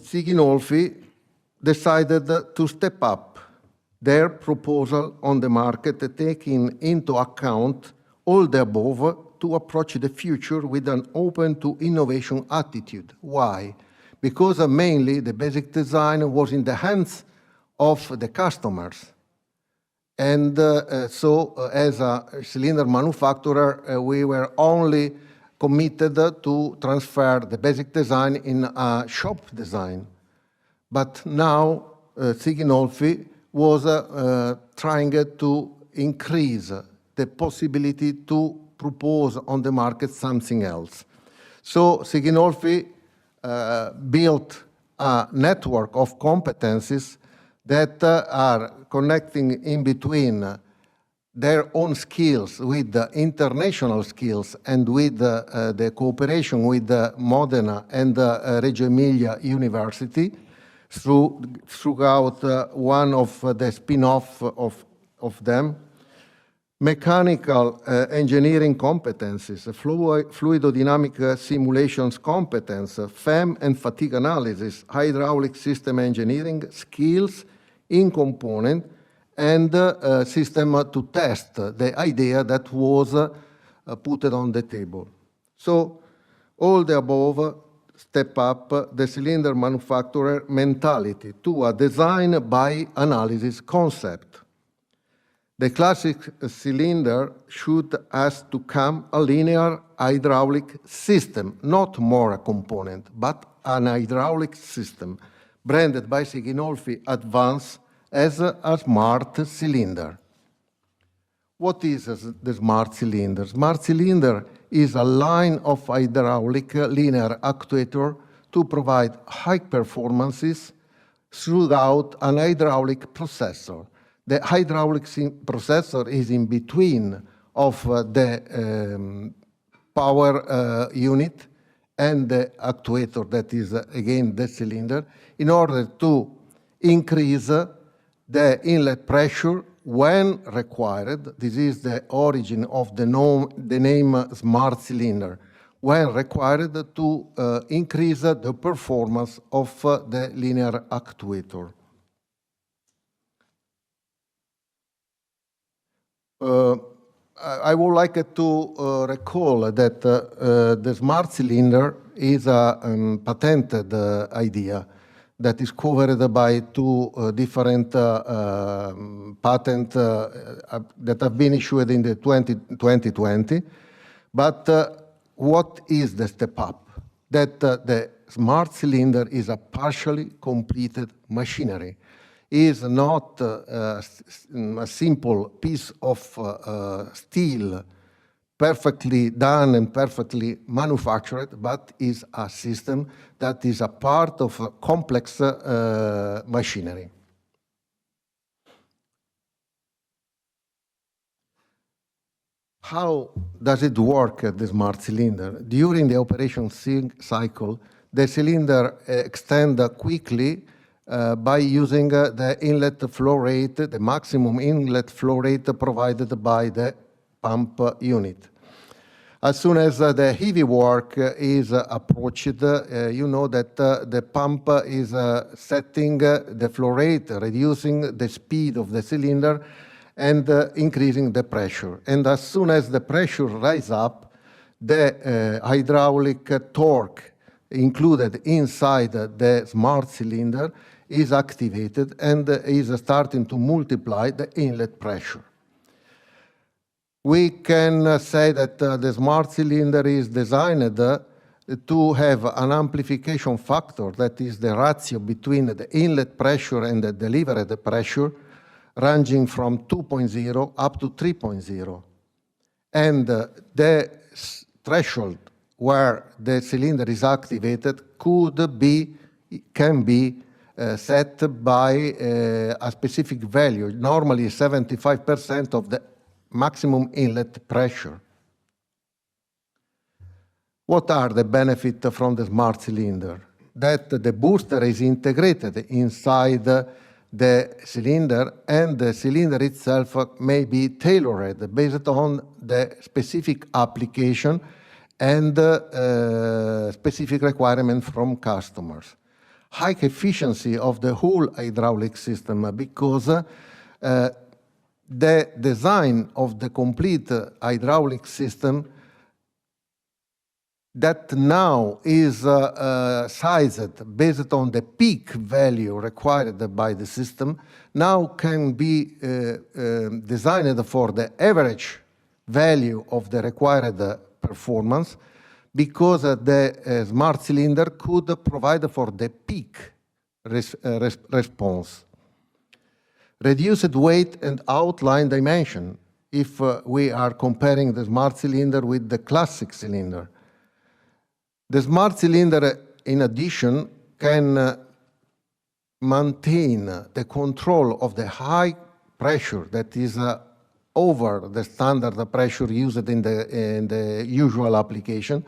Siginolfi decided to step up their proposal on the market, taking into account all the above to approach the future with an open to innovation attitude. Why? Because mainly the basic design was in the hands of the customers. And so as a cylinder manufacturer, we were only committed to transfer the basic design in a shop design. But now Siginolfi was trying to increase the possibility to propose on the market something else. So Siginolfi built a network of competencies that are connecting in between their own skills with the international skills and with the cooperation with the Modena and Reggio Emilia University throughout one of the spin-off of them. Mechanical engineering competencies, fluidodynamic simulations competence, FEM and fatigue analysis, hydraulic system engineering skills in component, and system to test the idea that was put on the table. So all the above step up the cylinder manufacturer mentality to a design by analysis concept. The classic cylinder should has to come a linear hydraulic system, not more a component, but an hydraulic system, branded by Siginolfi Advance as a smart cylinder. What is the smart cylinder? Smart cylinder is a line of hydraulic linear actuator to provide high performances throughout an hydraulic processor. The hydraulic processor is in between of the power unit and the actuator that is again the cylinder in order to increase the inlet pressure when required. This is the origin of the name smart cylinder. When required to increase the performance of the linear actuator. I would like to recall that the smart cylinder is a patented idea that is covered by two different patents that have been issued in the 2020. But what is the step up? That the smart cylinder is a partially completed machinery. Is not a simple piece of steel perfectly done and perfectly manufactured, but is a system that is a part of a complex machinery. How does it work, the smart cylinder? During the operation cycle, the cylinder extends quickly by using the inlet flow rate, the maximum inlet flow rate provided by the pump unit. As soon as the heavy work is approached, you know that the pump is setting the flow rate, reducing the speed of the cylinder and increasing the pressure. And as soon as the pressure rises up, the hydraulic torque included inside the smart cylinder is activated and is starting to multiply the inlet pressure. We can say that the smart cylinder is designed to have an amplification factor, that is the ratio between the inlet pressure and the delivered pressure, ranging from 2.0 up to 3.0. And the threshold where the cylinder is activated can be set by a specific value, normally 75% of the maximum inlet pressure. What are the benefits from the smart cylinder? That the booster is integrated inside the cylinder and the cylinder itself may be tailored based on the specific application and specific requirements from customers. High efficiency of the whole hydraulic system because the design of the complete hydraulic system that now is sized based on the peak value required by the system, now can be designed for the average value of the required performance, because the smart cylinder could provide for the peak response. Reduced weight and outline dimension, if we are comparing the smart cylinder with the classic cylinder. The smart cylinder, in addition, can maintain the control of the high pressure that is over the standard pressure used in the usual application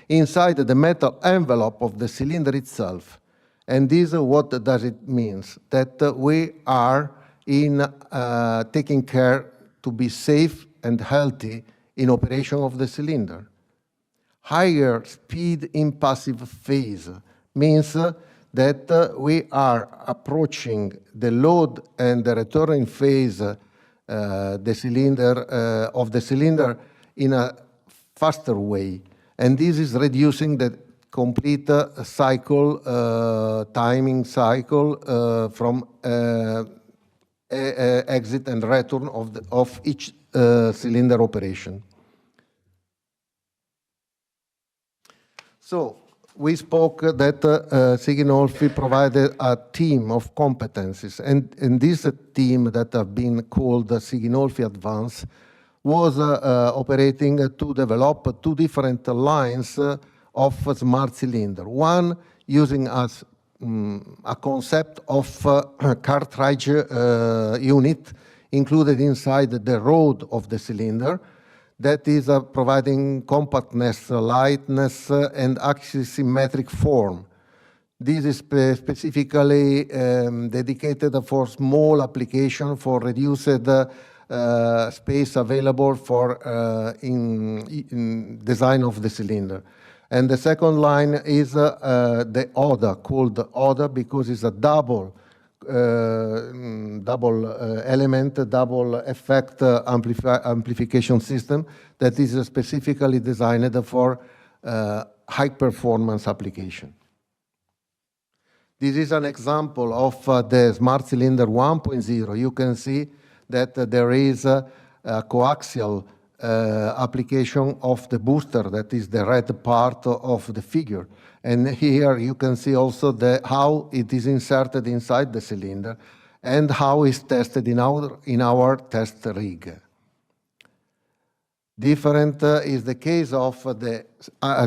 inside the metal envelope of the cylinder itself. And this, what does it mean? That we are taking care to be safe and healthy in operation of the cylinder. Higher speed in passive phase means that we are approaching the load and the returning phase the cylinder in a faster way, and this is reducing the complete cycle, timing cycle from exit and return of each cylinder operation. So we spoke that Siginolfi provided a team of competencies, and this team that have been called Siginolfi Advance was operating to develop two different lines of smart cylinder. One using as a concept of cartridge unit included inside the rod of the cylinder, that is providing compactness, lightness, and axisymmetric form. This is specifically dedicated for small application for reduced space available for in design of the cylinder. And the second line is the ODA, called ODA because it's a double element, double effect amplification system that is specifically designed for high performance application. This is an example of the Smart Cylinder 1.0. You can see that there is a coaxial application of the booster, that is the red part of the figure. And here you can see also how it is inserted inside the cylinder and how it's tested in our test rig. Different is the case of the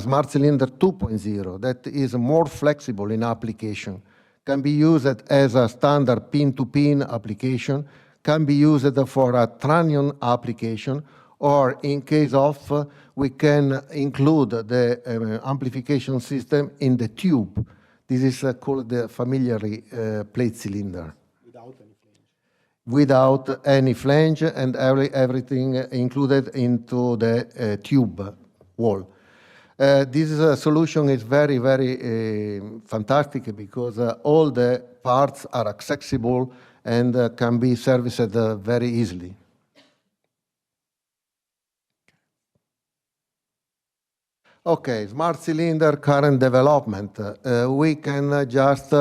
Smart Cylinder 2.0 that is more flexible in application, can be used as a standard pin-to-pin application, can be used for a trunnion application, or in case of, we can include the amplification system in the tube. This is called the familiarly plate cylinder. Without any flange and everything included into the tube wall. This solution is very, very fantastic because all the parts are accessible and can be serviced very easily. Okay, smart cylinder current development. We can just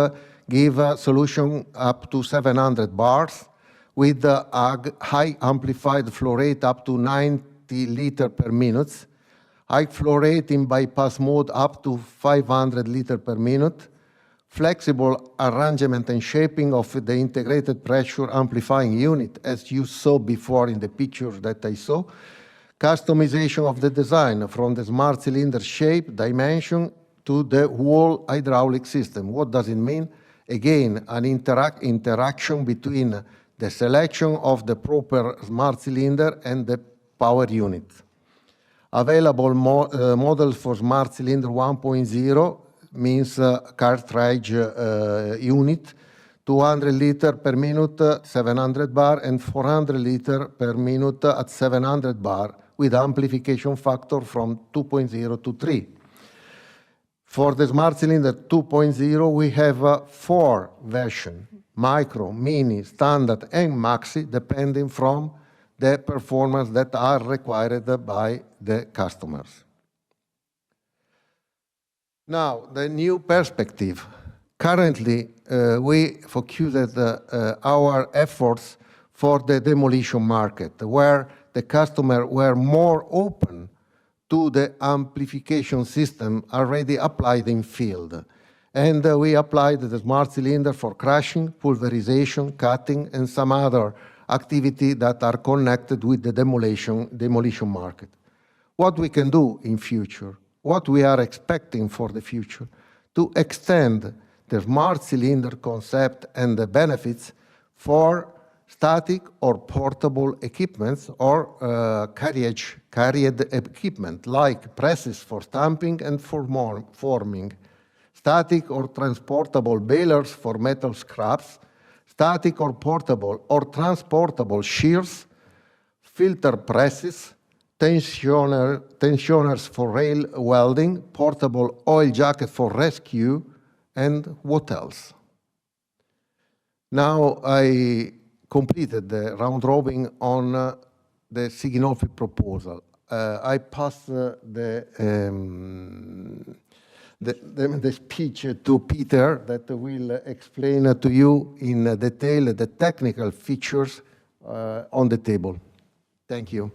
give a solution up to 700 bars with a high amplified flow rate up to 90 liters per minute, high flow rate in bypass mode up to 500 liters per minute, flexible arrangement and shaping of the integrated pressure amplifying unit, as you saw before in the picture that I saw, customization of the design from the smart cylinder shape, dimension, to the whole hydraulic system. What does it mean? Again, an interaction between the selection of the proper smart cylinder and the power unit. Available models for smart cylinder 1.0 means cartridge unit, 200 liters per minute, 700 bar, and 400 liters per minute at 700 bar with amplification factor from 2.0 to 3. For the smartCylinder 2.0, we have 4 versions: Micro, Mini, Standard, and Maxi, depending from the performance that are required by the customers. Now, the new perspective. Currently, we focused our efforts for the demolition market, where the customer were more open to the amplification system already applied in field. And we applied the smartCylinder for crushing, pulverization, cutting, and some other activity that are connected with the demolition market. What we can do in future, what we are expecting for the future, to extend the smartCylinder concept and the benefits for static or portable equipments or carried equipment like presses for stamping and for forming, static or transportable balers for metal scraps, static or portable or transportable shears, filter presses, tensioners for rail welding, portable oil jacket for rescue, and what else? Now I completed the round robin on the Siginolfi proposal. I pass the speech to Peter that will explain to you in detail the technical features on the table. Thank you.